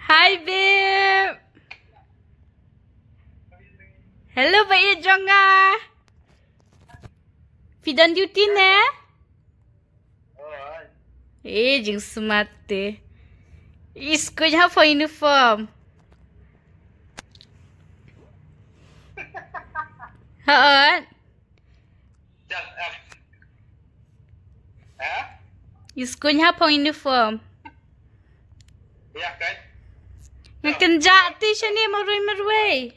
Hi, babe. Hello, Baik Jonga. Fidan duty ne? Jeng semate. School ha for uniform. Ha? School ha for uniform. Ya kan? Ngakenjak ti siya ni marui-marui.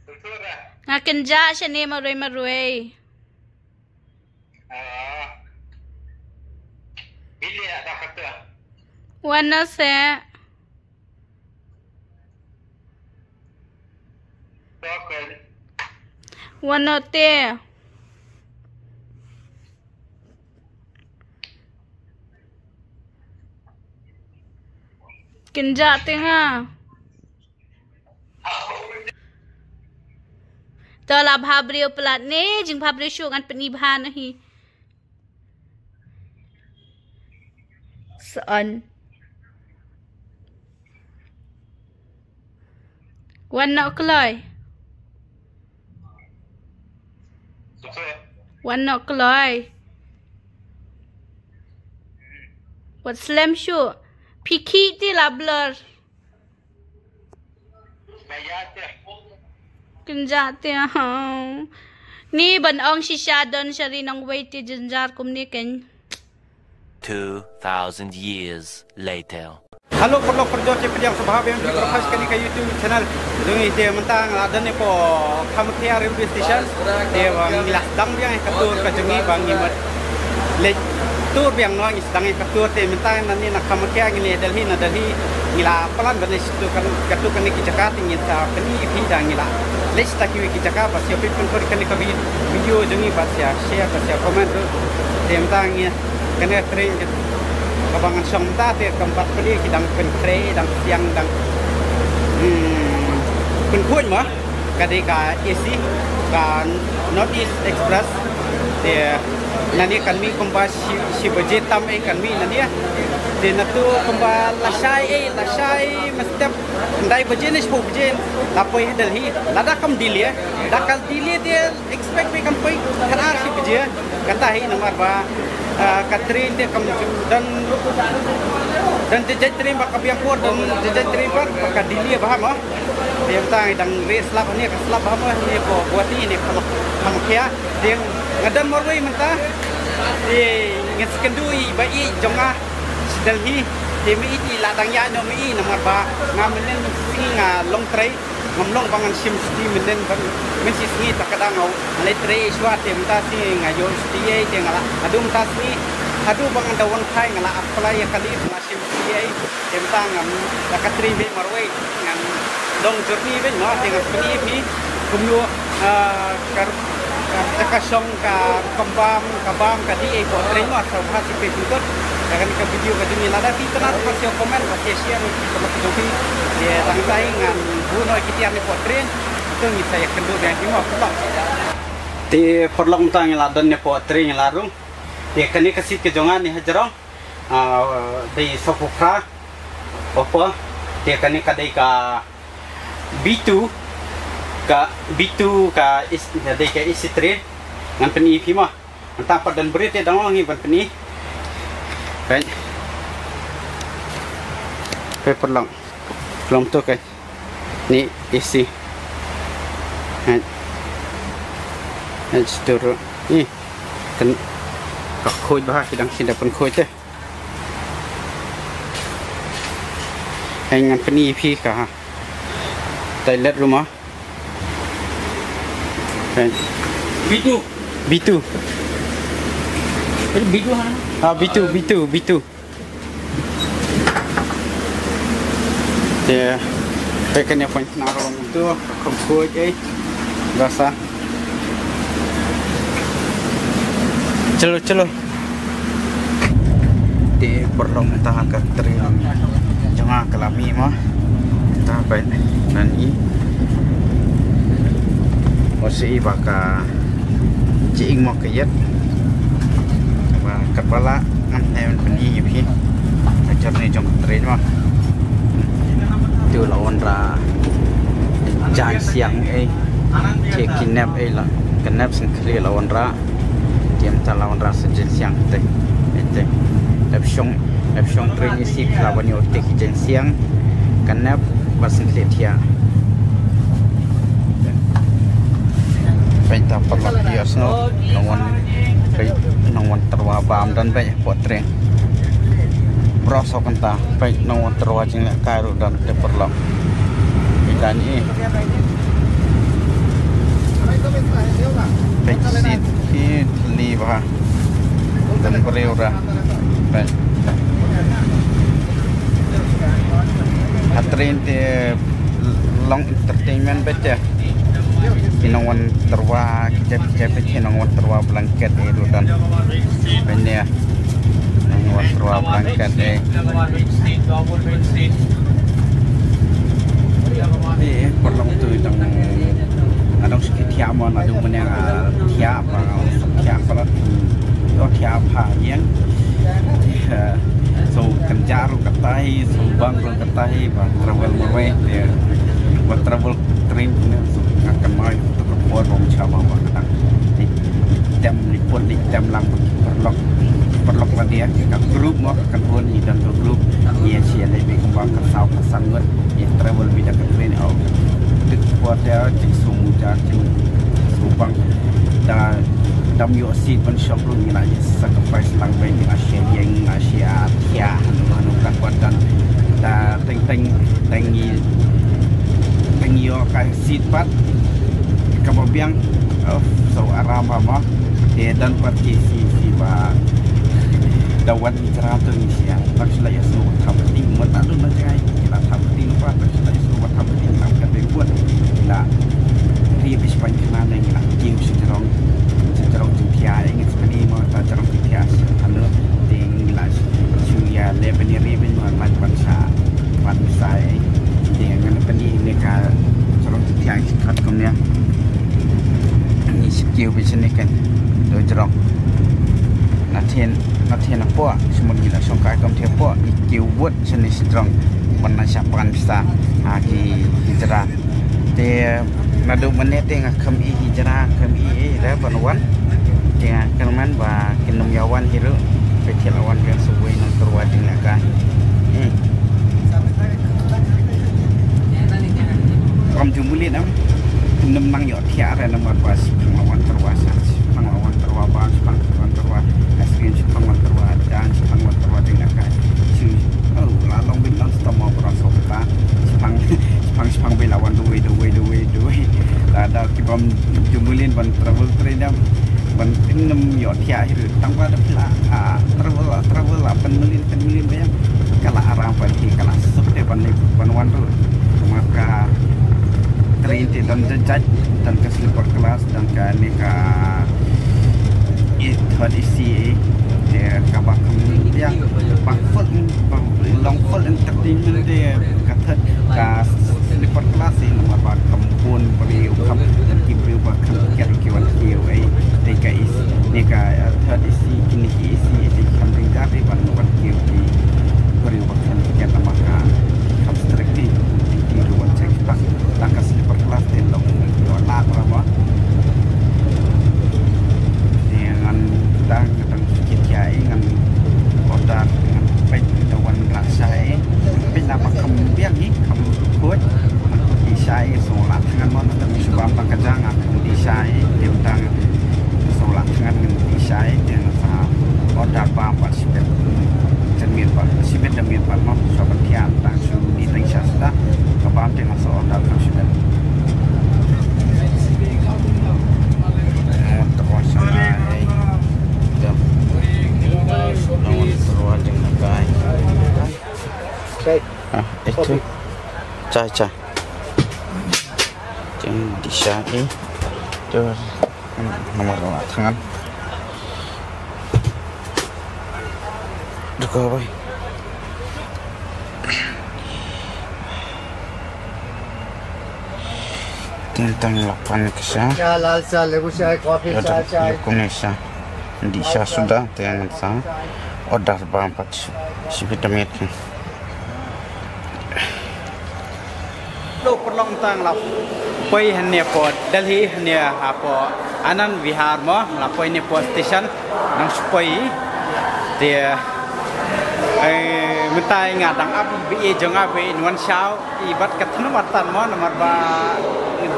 Betul. Ngakenjak siya ni marui-marui. Bila dah kata? Wana se. Token. Wana te. Kenjak te ha. Tala bhabrio pelat ni jing bhabrio syuk ngan penibhan hi. Soan. Wan nak kelai. Betul. Wan nak kelai. Wat slam syuk. Piki ti lah blur. Bayar dia. Kenjak te ha. Ni ban ong shisha don syari nang wait ti jenjar kum ni ken. 2,000 years later. Halo perlo perjo ke pediang sahabat yang diprofes kani ke YouTube channel. Dungi dia mentang ada ni po Kamutia Railway Station. Dia bang ilas dang biang katur ke jengi bang imat. Le tur biang no istang katur te mentang nani nak Kamutia ngini Delhi na Delhi ngila pelan bani situ kan katur kani ki Jakarta ngita kani bidang ngila. Le sta ki Jakarta pasio pipun kor kani ke video jengi pasya share pasya komen tu. Dia mentang kena train kabangan song tadi keempat kali kita pen train dan siang dan pen kuat mah kadika isi kan North East Express dia nanti kami kembali si budget tamai kami nanti dia natu kembali lasai mesti ndai budget ni sepuluh budget tapi Delhi lada kam delay dakal delay dia expect we kampai kanar si budget kata hi nomor ba Katrin dia kamu dan jejak train bakal biangkur dan jejak train bakal dilia bahama dia tang dang race lap ni ke slap bahama ni ko buati ni kalau kamu kia dia ngadan morway mentah dia ngetskendui bai jonga Delhi dia mi iti ladang ya no mi nomor ba ngamenen singa long train ngamlong bangan sim sti menden ban mensi singi takadang au le tre swat tem ta si ngayo sti e te ngala adum ta si adu bangan dawan khai ngala apply ya kali ma sim sti e tem ta ngam takatri be marwai ngam long journey be no te ngam ni pi kumnu kar takasong ka kabam ka di e ko tre no sa ha si pe putot akan ke video ke dunia lada di tengah pasio komen pasio share ni sama joki dia langsai ngan buno kitian ni potren itu ni saya kendu yang di mau pulang di perlong tang ladan ni potren larung dia kini kasih ke jongan ni hajarong di sopufra apa dia kini kadai ka bitu ka is kadai ka isi train ngan peni pi mah entah padan berit dia dangong ni peni right paper long tu kan ni isi and store ni kan khoi bah sedang sinda pun khoi teh dengan peni pi ka toilet rumah kan bitu bitu dia pekannya point narong itu kembali ke rasa celo di perlong tahan ke teri jangan kelami mah tak baik nani masih bakal ciing mau kejat kepala ngan em peni pi ajar ni jong train mah clear lawan ra jang siang cek kinap lah kinap sing clear lawan ra tiam ta lawan ra sejil siang teh lepsyong train isi lawan yo tek jen siang kinap basing clear dia baik tak perlu dia snow lawan terwabam dan banyak potring Rosok entah baik lawan terwajing lek kairu dan terperlok dan ini baik sit li bah dan bereura baik hatrin te long entertainment baca Kinongan terwa kicap kinongan terwa blanket itu dan ini kinongan terwa blanket perlu tu yang ada sedikit tiaman ada mana tiap kalau tiap yang so kenjar katai so bang katai travel merwe buat travel train akan mai untuk keluar orang Jawa maknang jam liput jam lang perlok dia ke grup mak akan pun dan grup ia sia lebih kembang ke sau sangat ia travel bida ke train au dik buat dia di sumuja di subang dan dam yo seat pun shop lu ni lah sacrifice lang baik di Asia ya anu kan buat dan teng yo kai seat pat kabobiang so aram mama dan parti si ba dawat cerita ni sia tak selai so thamati mata lu najai kita thamati lupa tak selai so thamati nam kan buat la ri bis panjana ni la kim sejarong jumpiah ingin sekali mau sejarong jumpiah anu ding la suya lebeni ribin man bangsa dengan peni mereka sejarong jumpiah kat kumnya skill bisnis kan dojrong natien apa semua gila songkai kom tepo skill buat jenis strong mana siapan bisa hagi hijrah te nadu menit tengah kami hijrah kami dah penuan tengah kelman ba kinum yawan hiru petilawan yang suwe nang terwading naga kom jumulin am nem nang yo tiara nomor pas pengawan terwasa pengawan terwabang pengawan terwa experience pengawan terwa dan pengawan terwa dengan kai lalong bintang setama berasa kita sepang belawan duwe ada kibam jumulin ban travel trader ban nem yo tiara hiru tangwa ada pula travel 8 million banyak kala arah pagi kala sebe panuan tu maka train dan jejak dan ke sleeper class dan ke neka third AC dia kabak yang long full entertainment dia kata ke sleeper class ini nama kampun beriu kam dan kiberiu bahkan kian teka is neka third AC kini AC di kampung jadi panuan kiu di beriu bahkan kian nama kam strictly di ruang cek tak langkah sleeper class di long nak berapa dengan tang sedikit jai dengan order dengan baik tawan rasai bila makam biang ni kamu buat disai solat dengan mana tapi sebab kejang aku disai tentang solat dengan disai dengan order apa sibet cermin pak sibet cermin pak mau sobat kian tang su di tengah sasta kebam dengan order sibet itu caca yang disai itu nomor tangan duka boy tentang lapan kesah ya lalsa lebu saya kopi saya Indonesia disah sudah dengan sah order 4 si vitamin do perlong tang la poi hanya po Delhi hanya apa Anand Vihar mo la poi ni po station nang supoi dia mentai ngadang abu bi jong abe wan shao ibat katnu watan mo nomor ba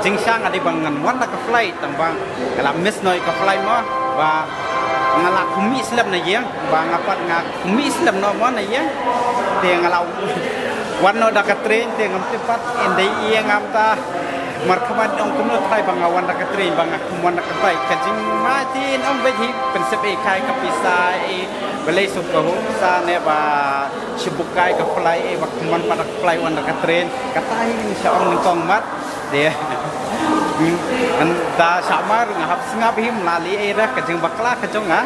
jingsang adi bangan wan ka flight tang bang kala miss noi ka flight mo ba ngalak kumi Islam na yang ba ngapat ngak kumi Islam no mo na yang dia ngalau wan no da ka train dia ngam tepat endai ia ngam ta markaman ong kuno thai bangawan da ka train bang kumwan da ka flight ka jing ma tin ong be hi prinsip e kai ka pisai belai suka sa ne ba sibukai ka fly e ba kumwan pa da fly wan da ka train katai insya Allah kong mat dia anda samar ngahap sengap him lali era kajeng bakla kajong ha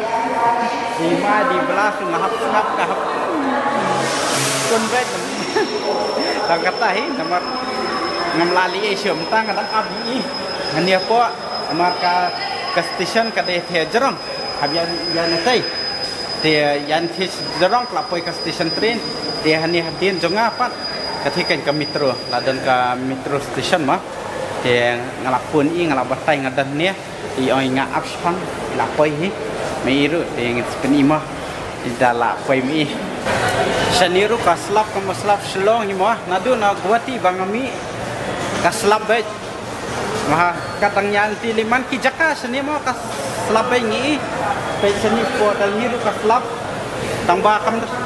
lima di belas ngahap sengap ngahap konvek tang kata hi nomor ngam lali e syom tang kadang abi ngania po nomor ka station ka de the jerong habian yan tai dia yan the jerong klapoi ka station train dia hani hadin jonga pat katikan ka metro ladan ka metro station mah dia ngalapun i ngalabatai ngadan nia i oi nga apspang lapoi hi meiru dia ngspeni mah idala poi mi saniru kaslap kamuslap selong ni mah nadu na guati bangami kaslap bet mah katang yanti liman ki jaka seni mah kaslap bai ngi pe seni po dal niru kaslap tambah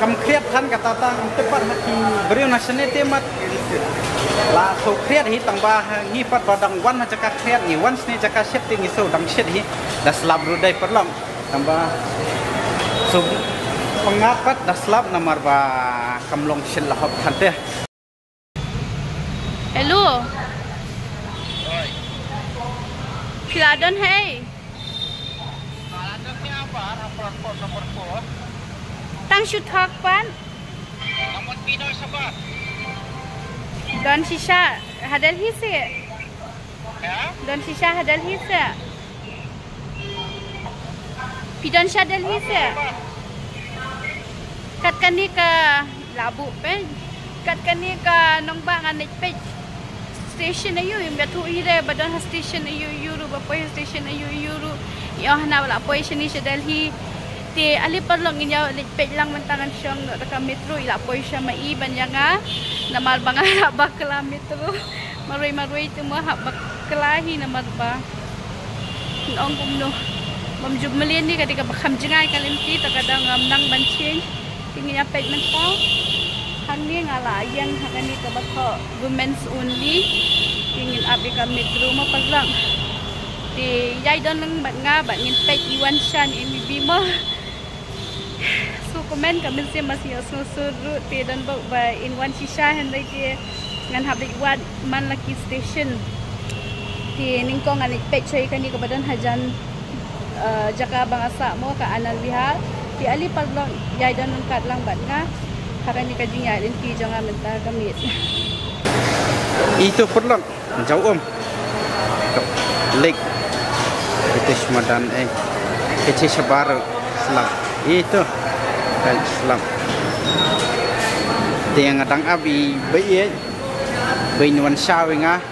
kam kriat kan kata tang tepat hati beriu nasane temat la so kriat hi tambah ngi pat badang wan jaka kriat ngi wan sni jaka sep tingi so dang shet hi das lab rudai perlam tambah so pengapat das lab nomor ba kamlong sel lahop khante hello Philadon hey Philadon ni apa? Nomor 4. tang shoot hak pan Nomor Pinoy sabar. Don Shisha hadal hi se Ya? Don Shisha hadal hi se Pidon Shadal hi se kat kani ka labu pe kat kani ka nong bang anik pe station ayu yung gatu ire badon station ayu yuru ba po station ayu yuru yo na wala po shini Shadal hi ti ali parlong inyo lit lang mantangan siyang ka metro ila po siya maiban ya nga namal banga bakla metro maroy tu mo baklahi na marba noong kumno mamjub malian ni kadika bakam jingay kalimti takadang nang banchin tingin ya peg man tao hani ngala yang hakani ka bakho women's only tingin abi ka metro mo paglang ti yai don lang bat nga bat ngin peg iwan shan MB mo so comment kami siya masih susuru ti don ba in one shisha henday ti ngan habik wat man laki station ti ningkong ani peg choy kani ka badan hajan jaka bangasa mo ka Anand Vihar ti ali paglong yai don kat lang bat nga karani ka jing yai din ti jonga menta kamit itu perlong jauh lek itu semadan kecil sebar selam itu kan selam dia ngadang abi bai nuan sawe nga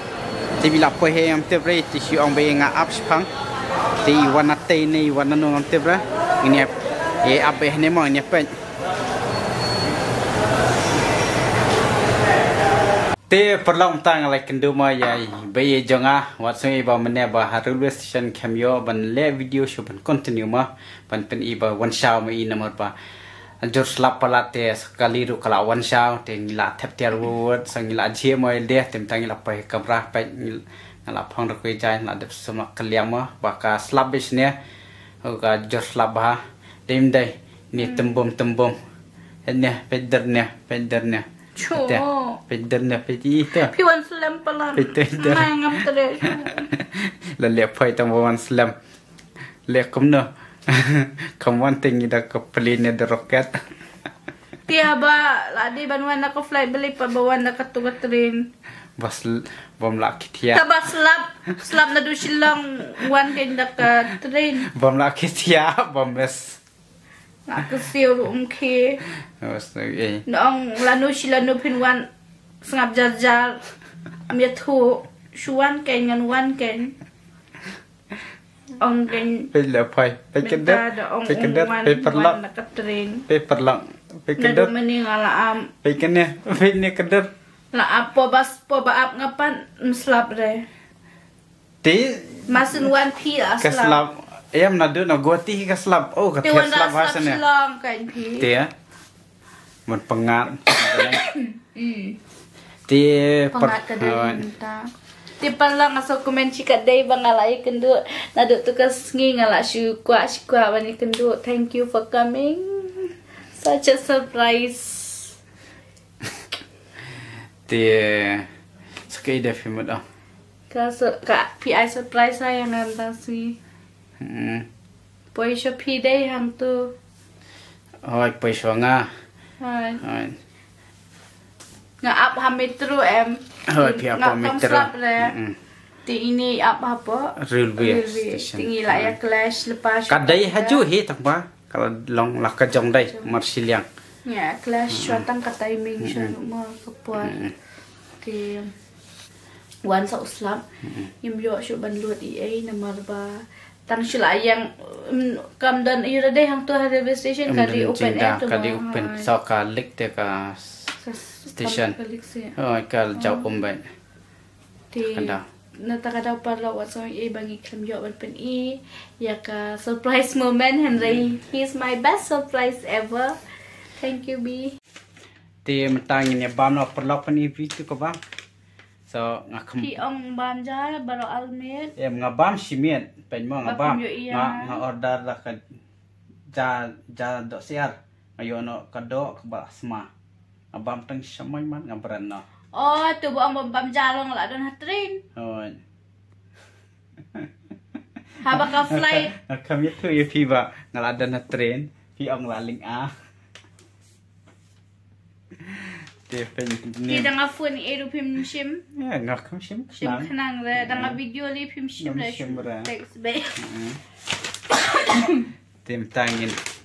ti bila po he am tebre ti si ong bai nga apspang ti wanate ni wananu am tebre ini abe ne mo ni pe te perlong tang like kendu ma yai bai jonga wat sui ba mene ba railway station cameo ban le video show ban continue ma ban pen iba wan shaw ma i nomor ba jor slap palate sekali ru kala wan shaw te ngila thep ter word sang ngila jie mo de tem tang ngila pa kamera pa ngala phang ro koi jai na de sama kaliam ma ba ka slap bis ne ga jor slap ba dem dai ni tembom ne peder ne peder ne pedi ta pi wan slam palam ngam tere la le phai tam wan slam le kum no kamuan tinggi dah kepelinnya the rocket tiya ba ladi banwan na ko flight balik pa bawan na katuga train bas bom laki tia taba slap na do silang wan kay na ka train bom laki tia bom bes nakasiyo umki bas noong lanu sila no pinwan sangap jar Mia thu chuan ken ngan wan ken. Ong ken ពេលលើផៃពេលកិនដិតពេលកិនដិតពេលប្រឡប់ nak train. ពេលប្រឡប់ពេលកិនដិត Nado meningala am ពេលកិននេះពេលនេះកិនដិត la apa bas po ba ap ngapan slap re. ទី Masin wan pi ក៏ស្លាប់អែមណាឌឺណាគួទីក៏ស្លាប់អូក៏ធាស្លាប់ហើយសិននេះ long kan pi. ទីមិនបង្ងាត់ទី Pangat ka din ta. Ti palang aso komen chika day bangalay kendo nado to kas ngi ngala shu kwa bani kendo. Thank you for coming. Such a surprise. ទីស្គីដេហ្វីមកដល់ Ka PI surprise saya nganta si. Poi sho pi day hang tu. ហើយបិសងា Hai. ហើយ Nga up hamitru em. ហើយពីអពមីត្រ Ti ini up apa? Railway Railway. station. Tinggi lah ya clash lepas. កាដៃហជូហេតបាកលឡងលះកចងដៃមកស៊ីលៀង Ya clash suatang ka timing siya mo kapuan. Ti wan sa uslam. Yung yo siya banluat EA na marba. Tang sila yang kamdan ira day hang to railway station kadi open air to. កាឌីអូពេនសកាលិកទេកា station ហើយកាលចៅអ៊ំបែ Ti Kanda. natakadaw pala wat sa EA bangi klam yo ban pen E. Ya ka surprise moment Henry. He's my best surprise ever. Thank you B. ទីមិនតាំងញ៉ាបាមណោះប្រឡប់នេះវីទៅក៏បាសងាខំ Ti ong bam jala baro almet. អែមងាបាមស៊ីមៀតពេញមកងាបាម Bapak yo iya. ងាអរដារកចាដកសៀរអាយណកដកបាស្មាងាបាមតាំងសម័យមកងាប្រណោះ Oh, tu bu ang bam jala ngala don hatrin. ហើយ Haba ka flight. ខំយទៅយពីបាងាឡាដនត្រេនពីអងឡាលីងអាទេពេញ Ti នេះ danga phone ni eru pim shim. ងាខំឈឹម Shim khanang re danga video li pim shim re. Shim re. Text be. ទេមតាំងញ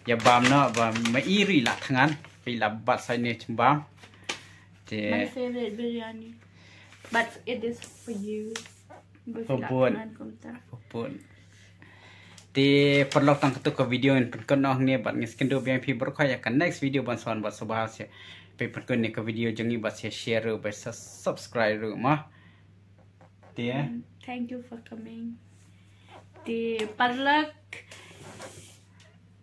យ៉ាបាមណោះបាមកអ៊ីរីឡាថ្ងានពីឡាបាត់សៃនេះចំបាមទេ My favorite biryani. But it is for you. For both. ពុនទីប្រឡប់តាំងទៅក៏វីដេអូនេះកណ្ដោះគ្នាបាត់នេះស្គិនដូបៀងពីប្រខយ៉ាក next video បានសនបាត់សបាសពេលប្រកនេះក៏វីដេអូចឹងនេះបាត់ share ឬបាត់ subscribe ឬមកទី Thank you for coming. Ti parlak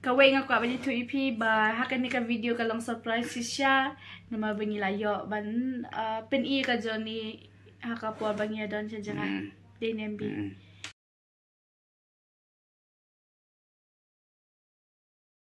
kaway nga ko bani 2EP ba hakan ni ka video ka lang surprise siya na mabangi layo ban pen I ka joni haka po bangi don siya janga DNMB.